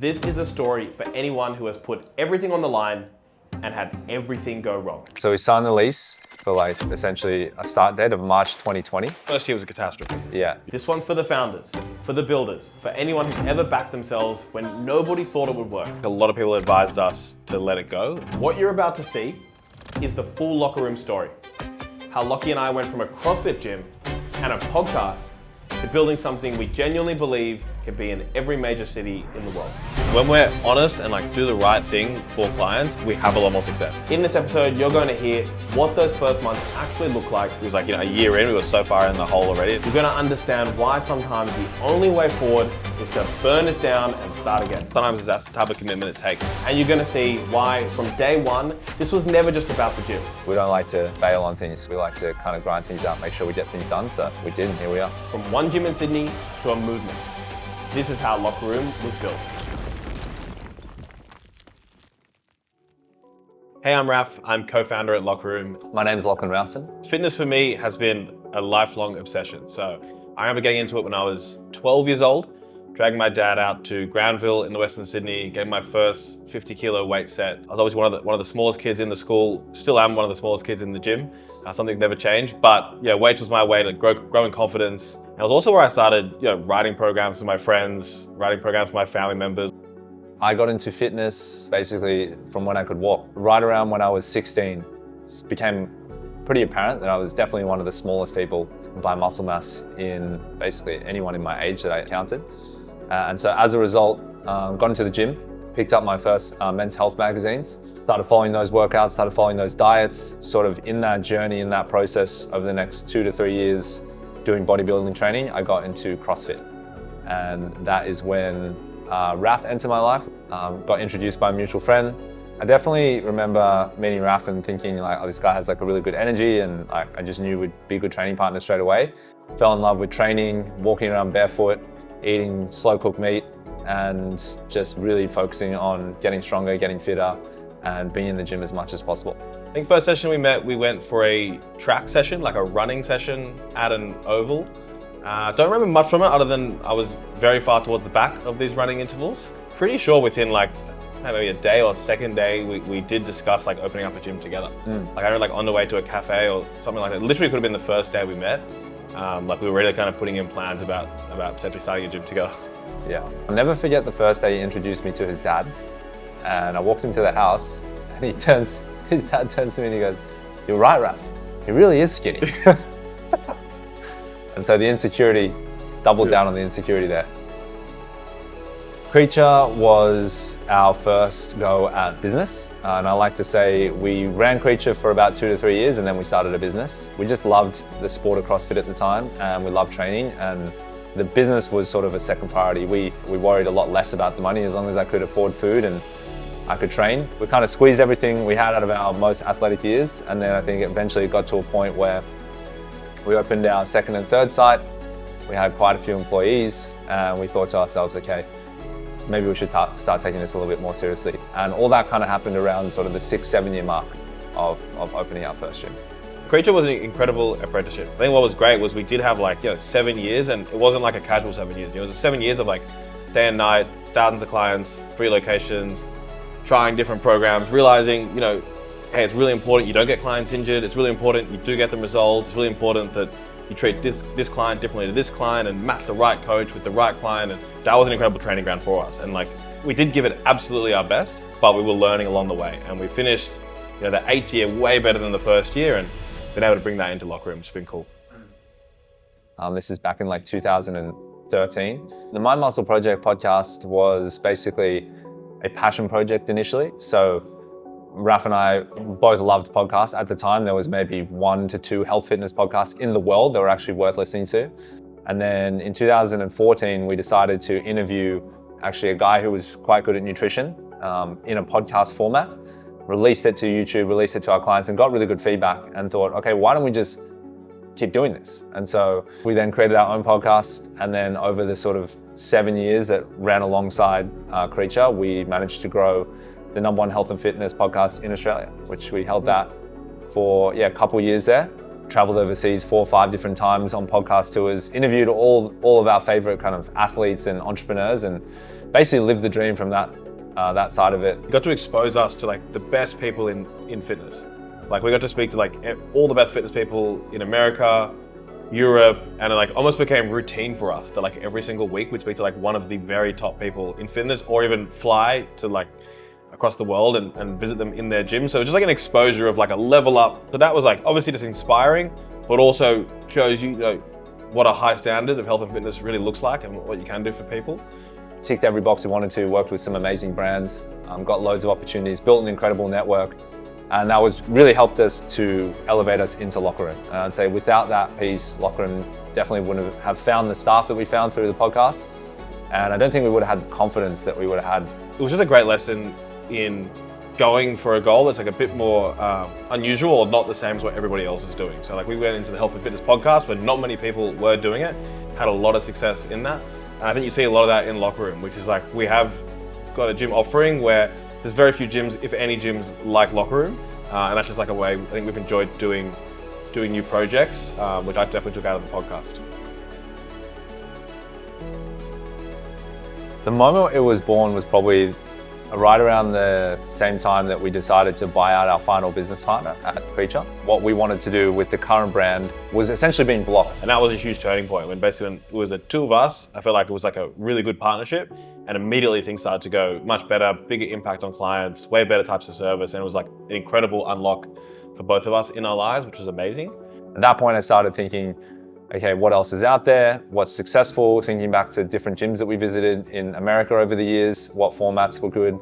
This is a story for anyone who has put everything on the line and had everything go wrong. So we signed the lease for essentially a start date of March 2020. First year was a catastrophe. Yeah. This one's for the founders, for the builders, for anyone who's ever backed themselves when nobody thought it would work. A lot of people advised us to let it go. What you're about to see is the full Lockeroom story. How Lockie and I went from a CrossFit gym and a podcast to building something we genuinely believe can be in every major city in the world. When we're honest and do the right thing for clients, we have a lot more success. In this episode, you're going to hear what those first months actually look like. It was a year in, we were so far in the hole already. You're going to understand why sometimes the only way forward is to burn it down and start again. Sometimes that's the type of commitment it takes. And you're going to see why from day one, this was never just about the gym. We don't like to bail on things. We like to kind of grind things out, make sure we get things done. So we did, and here we are. From one gym in Sydney to a movement. This is how Lockeroom was built. Hey, I'm Raf. I'm co-founder at Lockeroom. My name's Lachlan Ralston. Fitness for me has been a lifelong obsession. So I remember getting into it when I was 12 years old, dragging my dad out to Granville in the Western Sydney, getting my first 50 kilo weight set. I was always one of the smallest kids in the school. Still am one of the smallest kids in the gym. Something's never changed, but yeah, weight was my way to grow in confidence. It was also where I started, writing programs for my friends, writing programs for my family members. I got into fitness basically from when I could walk. Right around when I was 16, it became pretty apparent that I was definitely one of the smallest people by muscle mass in basically anyone in my age that I counted. And so as a result, got into the gym, picked up my first men's health magazines, started following those workouts, started following those diets, sort of in that journey, in that process over the next 2 to 3 years doing bodybuilding training, I got into CrossFit. And that is when Raf entered my life, got introduced by a mutual friend. I definitely remember meeting Raf and thinking oh, this guy has a really good energy, and I just knew we'd be a good training partner straight away. Fell in love with training, walking around barefoot, eating slow cooked meat, and just really focusing on getting stronger, getting fitter, and being in the gym as much as possible. I think first session we met, we went for a track session, like a running session at an oval. Don't remember much from it other than I was very far towards the back of these running intervals. Pretty sure within maybe a day or second day, we did discuss opening up a gym together. I remember on the way to a cafe or something like that. Literally could have been the first day we met. We were really kind of putting in plans about potentially starting a gym together. Yeah. I'll never forget the first day he introduced me to his dad. And I walked into the house and his dad turns to me and he goes, "You're right, Raf. He really is skinny." And so the insecurity, doubled down on the insecurity there. Creature was our first go at business. And I like to say we ran Creature for about 2 to 3 years and then we started a business. We just loved the sport of CrossFit at the time and we loved training, and the business was sort of a second priority. We worried a lot less about the money as long as I could afford food and I could train. We kind of squeezed everything we had out of our most athletic years, and then I think eventually it got to a point where we opened our second and third site. We had quite a few employees and we thought to ourselves, okay, maybe we should start taking this a little bit more seriously. And all that kind of happened around sort of the 6-7 year mark of opening our first gym. Creature was an incredible apprenticeship. I think what was great was we did have 7 years, and it wasn't a casual 7 years. It was 7 years of day and night, thousands of clients, 3 locations, trying different programs, realizing, hey, it's really important you don't get clients injured. It's really important you do get them resolved. It's really important that you treat this client differently to this client and match the right coach with the right client. And that was an incredible training ground for us. And we did give it absolutely our best, but we were learning along the way. And we finished the 8th year way better than the first year, and been able to bring that into Lockeroom, which has been cool. This is back in 2013. The Mind Muscle Project podcast was basically a passion project initially. So Raf and I both loved podcasts. At the time, there was maybe 1 to 2 health fitness podcasts in the world that were actually worth listening to. And then in 2014, we decided to interview actually a guy who was quite good at nutrition in a podcast format, released it to YouTube, released it to our clients, and got really good feedback, and thought, okay, why don't we just keep doing this? And so we then created our own podcast, and then over the sort of 7 years that ran alongside Creature, we managed to grow the #1 health and fitness podcast in Australia, which we held that for a couple of years there. Traveled overseas 4 or 5 different times on podcast tours, interviewed all of our favorite kind of athletes and entrepreneurs, and basically lived the dream from that side of it. You got to expose us to like the best people in fitness. Like we got to speak to like all the best fitness people in America, Europe, and it like almost became routine for us that like every single week we'd speak to like one of the very top people in fitness, or even fly to like across the world and visit them in their gym. So just like an exposure of like a level up. So that was like obviously just inspiring, but also shows you know, what a high standard of health and fitness really looks like and what you can do for people. Ticked every box we wanted to, worked with some amazing brands, got loads of opportunities, built an incredible network. And that was really helped us to elevate us into Lockeroom. And I'd say without that piece, Lockeroom definitely wouldn't have found the staff that we found through the podcast. And I don't think we would have had the confidence that we would have had. It was just a great lesson in going for a goal that's like a bit more unusual or not the same as what everybody else is doing. So like we went into the health and fitness podcast, but not many people were doing it, had a lot of success in that. And I think you see a lot of that in Lockeroom, which is like we have got a gym offering where there's very few gyms, if any gyms, like Lockeroom. And that's just like a way I think we've enjoyed doing new projects, which I definitely took out of the podcast. The moment it was born was probably right around the same time that we decided to buy out our final business partner at Creature. What we wanted to do with the current brand was essentially being blocked. And that was a huge turning point when basically when it was the two of us, I felt like it was like a really good partnership, and immediately things started to go much better, bigger impact on clients, way better types of service, and it was like an incredible unlock for both of us in our lives, which was amazing. At that point I started thinking, okay, what else is out there? What's successful? Thinking back to different gyms that we visited in America over the years, what formats were good.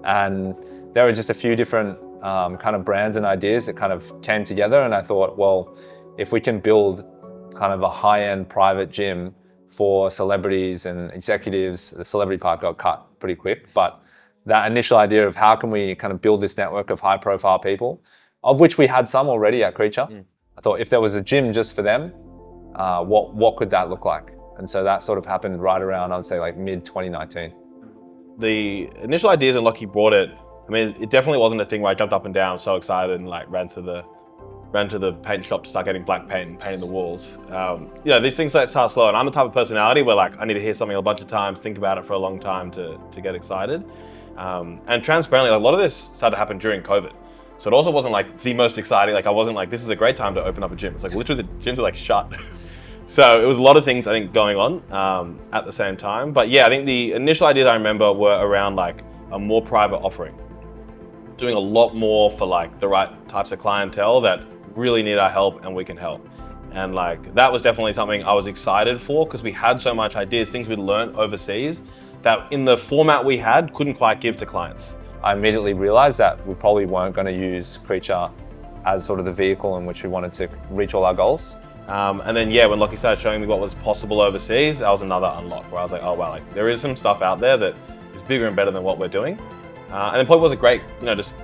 And there were just a few different kind of brands and ideas that kind of came together. And I thought, well, if we can build kind of a high-end private gym for celebrities and executives, the celebrity part got cut pretty quick. But that initial idea of how can we kind of build this network of high-profile people, of which we had some already at Creature. I thought if there was a gym just for them, what could that look like? And so that sort of happened right around, I would say like mid-2019. The initial ideas when Lockie brought it, I mean, it definitely wasn't a thing where I jumped up and down so excited and like ran to the paint shop to start getting black paint and painting the walls. You know, these things like start slow, and I'm the type of personality where like I need to hear something a bunch of times, think about it for a long time to get excited. And transparently, like, a lot of this started to happen during COVID. So it also wasn't like the most exciting, like I wasn't like, this is a great time to open up a gym. It's like literally the gyms are like shut. So it was a lot of things I think going on at the same time. But yeah, I think the initial ideas I remember were around like a more private offering. Doing a lot more for like the right types of clientele that really need our help and we can help. And like, that was definitely something I was excited for because we had so much ideas, things we'd learned overseas that in the format we had, couldn't quite give to clients. I immediately realized that we probably weren't going to use Creature as sort of the vehicle in which we wanted to reach all our goals. And then yeah, when Lockie started showing me what was possible overseas, that was another unlock where I was like, oh wow, like there is some stuff out there that is bigger and better than what we're doing. And then probably was a great, you know, just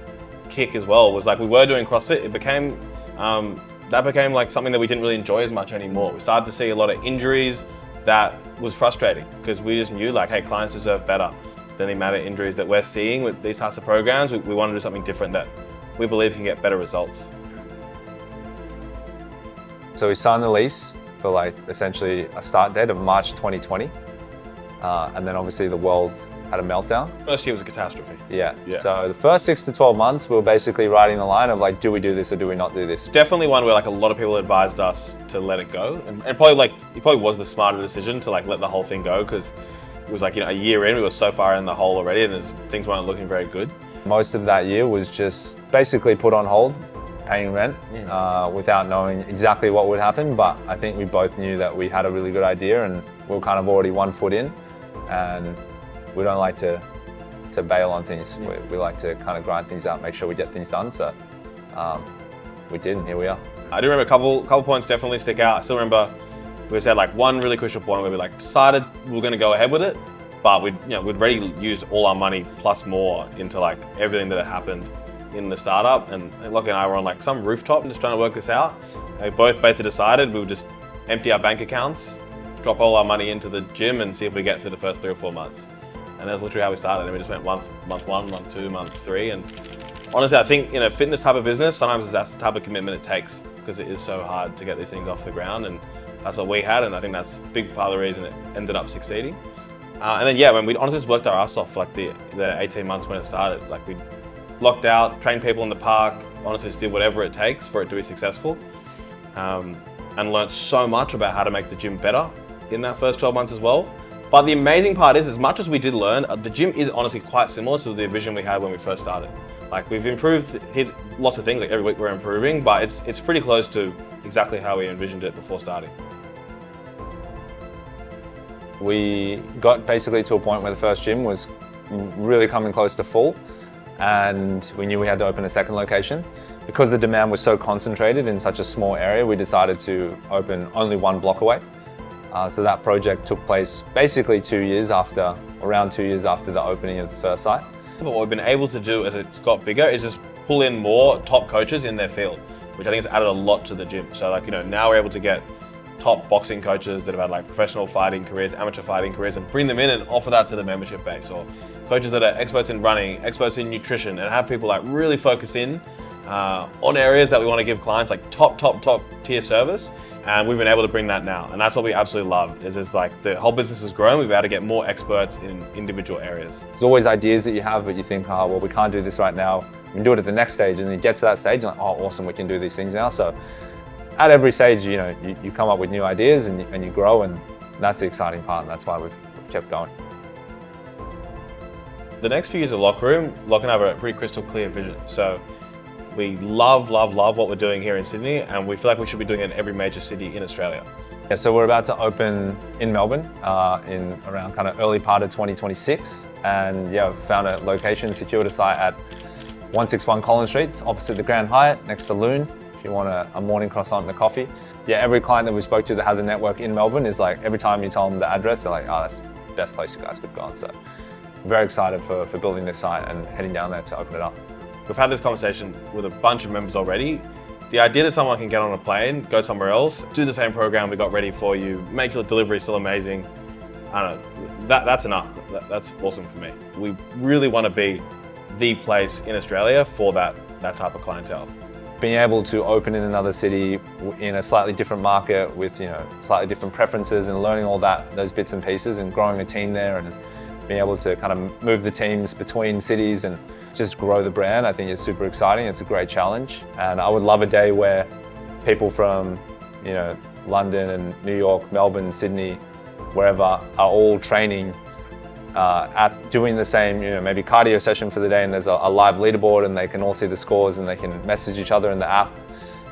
kick as well, was like we were doing CrossFit, it became, that became like something that we didn't really enjoy as much anymore. We started to see a lot of injuries that was frustrating because we just knew like, hey, clients deserve better than the amount of injuries that we're seeing with these types of programs. We want to do something different that we believe can get better results. So we signed the lease for like essentially a start date of March 2020. And then obviously the world had a meltdown. First year was a catastrophe. Yeah. So the first 6 to 12 months, we were basically riding the line of like, do we do this or do we not do this? Definitely one where like a lot of people advised us to let it go. And probably like, it probably was the smarter decision to like let the whole thing go because it was like, you know, a year in, we were so far in the hole already and things weren't looking very good. Most of that year was just basically put on hold, paying rent without knowing exactly what would happen. But I think we both knew that we had a really good idea and we were kind of already 1 foot in, and we don't like to bail on things. We like to kind of grind things out, make sure we get things done. So we did, and here we are. I do remember a couple points definitely stick out. I still remember we said like one really crucial point where we like decided we were going to go ahead with it, but we'd already used all our money plus more into like everything that had happened in the startup. And Lockie and I were on like some rooftop and just trying to work this out. We both basically decided we would just empty our bank accounts, drop all our money into the gym and see if we get through the first 3 or 4 months. And that's literally how we started. And we just went month 1, month 2, month 3. And honestly, I think in a fitness type of business, sometimes that's the type of commitment it takes because it is so hard to get these things off the ground. And that's what we had. And I think that's a big part of the reason it ended up succeeding. And then yeah, when we honestly just worked our ass off for like the 18 months when it started. Like we locked out, trained people in the park, honestly just did whatever it takes for it to be successful. And learned so much about how to make the gym better in that first 12 months as well. But the amazing part is, as much as we did learn, the gym is honestly quite similar to the vision we had when we first started. Like we've improved lots of things, like every week we're improving, but it's pretty close to exactly how we envisioned it before starting. We got basically to a point where the first gym was really coming close to full, and we knew we had to open a second location. Because the demand was so concentrated in such a small area, we decided to open only one block away. So that project took place basically around 2 years after the opening of the first site. What we've been able to do as it's got bigger is just pull in more top coaches in their field, which I think has added a lot to the gym. So like, now we're able to get top boxing coaches that have had like professional fighting careers, amateur fighting careers, and bring them in and offer that to the membership base, or coaches that are experts in running, experts in nutrition, and have people like really focus in on areas that we want to give clients like top tier service. And we've been able to bring that now, and that's what we absolutely love. Is like the whole business has grown. We've been able to get more experts in individual areas. There's always ideas that you have, but you think, oh well, we can't do this right now. We can do it at the next stage, and then you get to that stage, and like, oh awesome, we can do these things now. So at every stage, you come up with new ideas and you grow, and that's the exciting part, and that's why we've kept going. The next few years of Lockeroom, Locke and I have a pretty crystal clear vision. So we love what we're doing here in Sydney, and we feel like we should be doing it in every major city in Australia. Yeah, so we're about to open in Melbourne in around kind of early part of 2026. And yeah, we've found a location, secured a site at 161 Collins Street. It's opposite the Grand Hyatt, next to Loon, if you want a morning croissant and a coffee. Yeah, every client that we spoke to that has a network in Melbourne is like, every time you tell them the address, they're like, oh, that's the best place you guys could go on. So very excited for building this site and heading down there to open it up. We've had this conversation with a bunch of members already. The idea that someone can get on a plane, go somewhere else, do the same program we got ready for you, make your delivery still amazing, I don't know, that's enough. That's awesome for me. We really want to be the place in Australia for that type of clientele. Being able to open in another city in a slightly different market with slightly different preferences, and learning all those bits and pieces, and growing a team there, and being able to kind of move the teams between cities and just grow the brand, I think is super exciting. It's a great challenge, and I would love a day where people from London and New York, Melbourne, Sydney, wherever, are all training at doing the same maybe cardio session for the day, and there's a live leaderboard, and they can all see the scores, and they can message each other in the app,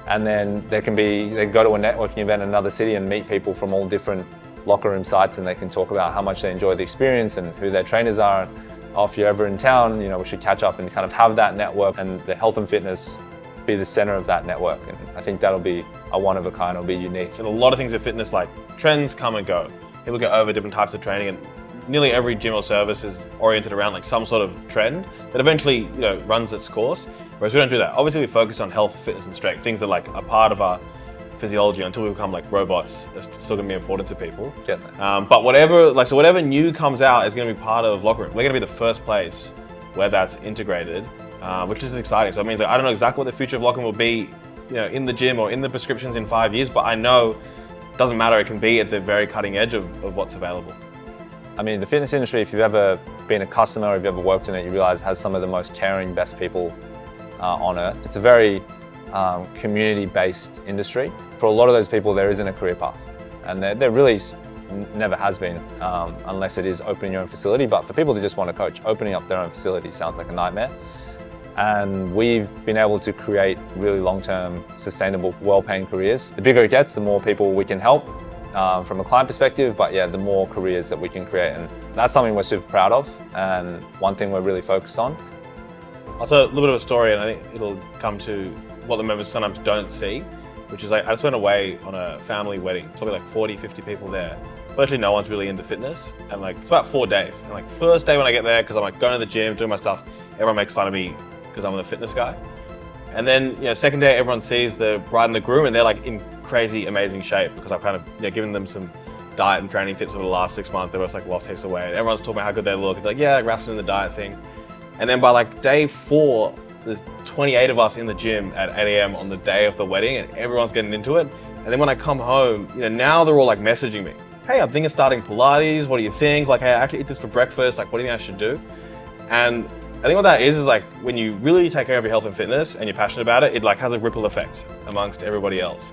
and then they can go to a networking event in another city and meet people from all different locker room sites, and they can talk about how much they enjoy the experience and who their trainers are. If you're ever in town, we should catch up and kind of have that network, and the health and fitness be the center of that network. And I think that'll be a one of a kind, it'll be unique. And a lot of things with fitness, like trends come and go. People go over different types of training, and nearly every gym or service is oriented around like some sort of trend that eventually runs its course. Whereas we don't do that. Obviously we focus on health, fitness and strength, things that like are part of our physiology until we become like robots. It's still gonna be important to people. But whatever new comes out is gonna be part of Lockeroom. We're gonna be the first place where that's integrated, which is exciting. So it means I don't know exactly what the future of Lockeroom will be, in the gym or in the prescriptions in 5 years, but I know it doesn't matter. It can be at the very cutting edge of what's available. I mean, the fitness industry, if you've ever been a customer or if you've ever worked in it, you realize it has some of the most caring, best people on earth. It's a very community-based industry. For a lot of those people, there isn't a career path, and there really never has been, unless it is opening your own facility. But for people who just want to coach, opening up their own facility sounds like a nightmare. And we've been able to create really long-term, sustainable, well-paying careers. The bigger it gets, the more people we can help from a client perspective, but yeah, the more careers that we can create. And that's something we're super proud of, and one thing we're really focused on. I'll tell a little bit of a story, and I think it'll come to what the members sometimes don't see, which is like, I just went away on a family wedding, probably like 40, 50 people there. Virtually no one's really into fitness, and like it's about 4 days. And like first day when I get there, because I'm like going to the gym, doing my stuff, everyone makes fun of me because I'm the fitness guy. And then second day, everyone sees the bride and the groom, and they're like in crazy, amazing shape because I've kind of given them some diet and training tips over the last 6 months. They were just like lost heaps of weight. Everyone's talking about how good they look. It's like, yeah, like wrapped in the diet thing. And then by like day 4, there's 28 of us in the gym at 8 a.m. on the day of the wedding, and everyone's getting into it. And then when I come home, now they're all like messaging me. hey, I'm thinking of starting Pilates. What do you think? Like, hey, I actually eat this for breakfast. Like, what do you think I should do? And I think what that is like when you really take care of your health and fitness and you're passionate about it, it like has a ripple effect amongst everybody else.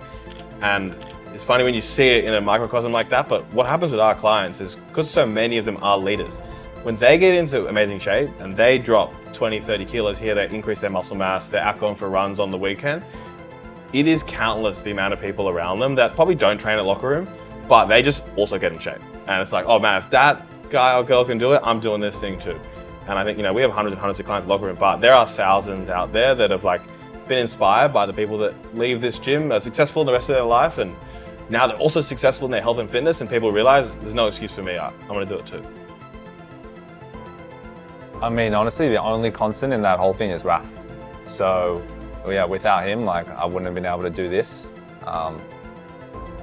And it's funny when you see it in a microcosm like that, but what happens with our clients is because so many of them are leaders, when they get into amazing shape and they drop 20, 30 kilos here, they increase their muscle mass, they're out going for runs on the weekend, it is countless the amount of people around them that probably don't train at Lockeroom, but they just also get in shape. And it's like, oh man, if that guy or girl can do it, I'm doing this thing too. And I think, we have hundreds and hundreds of clients at Lockeroom, but there are thousands out there that have like been inspired by the people that leave this gym, are successful in the rest of their life, and now they're also successful in their health and fitness, and people realize there's no excuse for me, I'm gonna do it too. I mean, honestly, the only constant in that whole thing is Raf. So yeah, without him, like I wouldn't have been able to do this.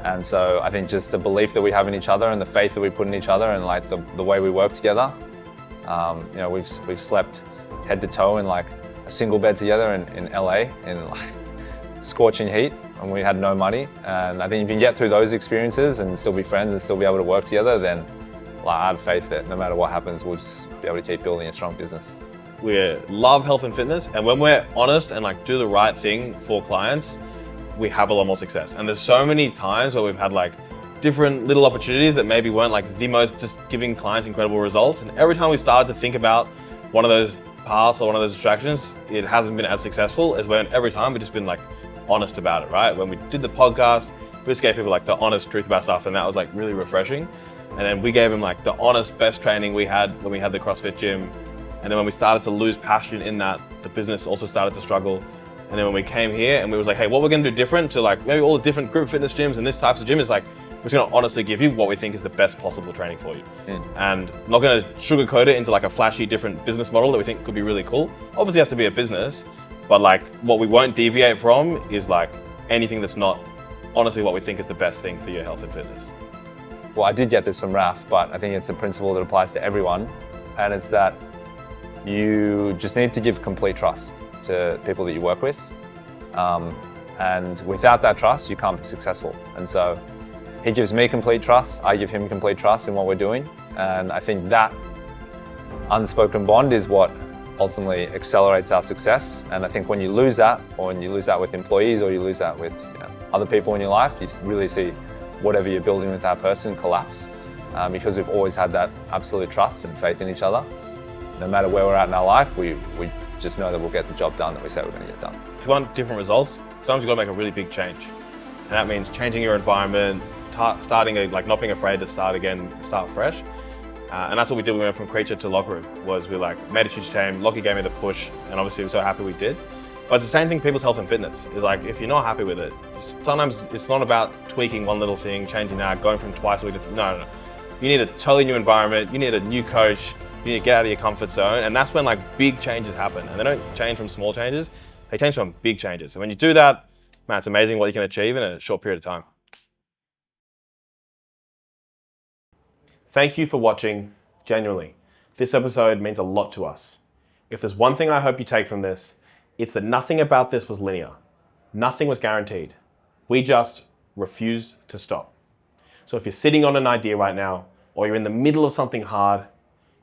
And so I think just the belief that we have in each other and the faith that we put in each other and like the way we work together. We've slept head to toe in like a single bed together in LA in like scorching heat, and we had no money. And I think if you can get through those experiences and still be friends and still be able to work together, then like, I have faith that no matter what happens, we'll just be able to keep building a strong business. We love health and fitness, and when we're honest and like do the right thing for clients, we have a lot more success. And there's so many times where we've had like different little opportunities that maybe weren't like the most just giving clients incredible results. And every time we started to think about one of those paths or one of those distractions, it hasn't been as successful as when every time we've just been like honest about it, right? When we did the podcast, we just gave people like the honest truth about stuff, and that was like really refreshing. And then we gave them like the honest best training we had when we had the CrossFit gym. And then when we started to lose passion in that, the business also started to struggle. And then when we came here and we was like, hey, what we're gonna do different to like maybe all the different group fitness gyms and this types of gym is like, we're just gonna honestly give you what we think is the best possible training for you. And I'm not gonna sugarcoat it into like a flashy different business model that we think could be really cool. Obviously it has to be a business, but like what we won't deviate from is like anything that's not honestly what we think is the best thing for your health and fitness. Well, I did get this from Raf, but I think it's a principle that applies to everyone. And it's that you just need to give complete trust to people that you work with. And without that trust, you can't be successful. And so he gives me complete trust, I give him complete trust in what we're doing. And I think that unspoken bond is what ultimately accelerates our success. And I think when you lose that, or when you lose that with employees, or you lose that with other people in your life, you really see whatever you're building with that person collapse, because we've always had that absolute trust and faith in each other. No matter where we're at in our life, we just know that we'll get the job done that we say we're going to get done. If you want different results, sometimes you've got to make a really big change. And that means changing your environment, starting like not being afraid to start again, start fresh. And that's what we did when we went from Creature to Lockeroom, was we like made a huge change. Lockie gave me the push, and obviously we're so happy we did. But it's the same thing, people's health and fitness. Is like, if you're not happy with it, sometimes it's not about tweaking one little thing, changing that, going from twice a week to, no. You need a totally new environment, you need a new coach, you need to get out of your comfort zone, and that's when like big changes happen. And they don't change from small changes, they change from big changes. And when you do that, man, it's amazing what you can achieve in a short period of time. Thank you for watching, genuinely. This episode means a lot to us. If there's one thing I hope you take from this, it's that nothing about this was linear. Nothing was guaranteed. We just refused to stop. So if you're sitting on an idea right now, or you're in the middle of something hard,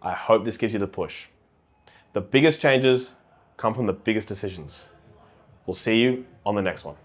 I hope this gives you the push. The biggest changes come from the biggest decisions. We'll see you on the next one.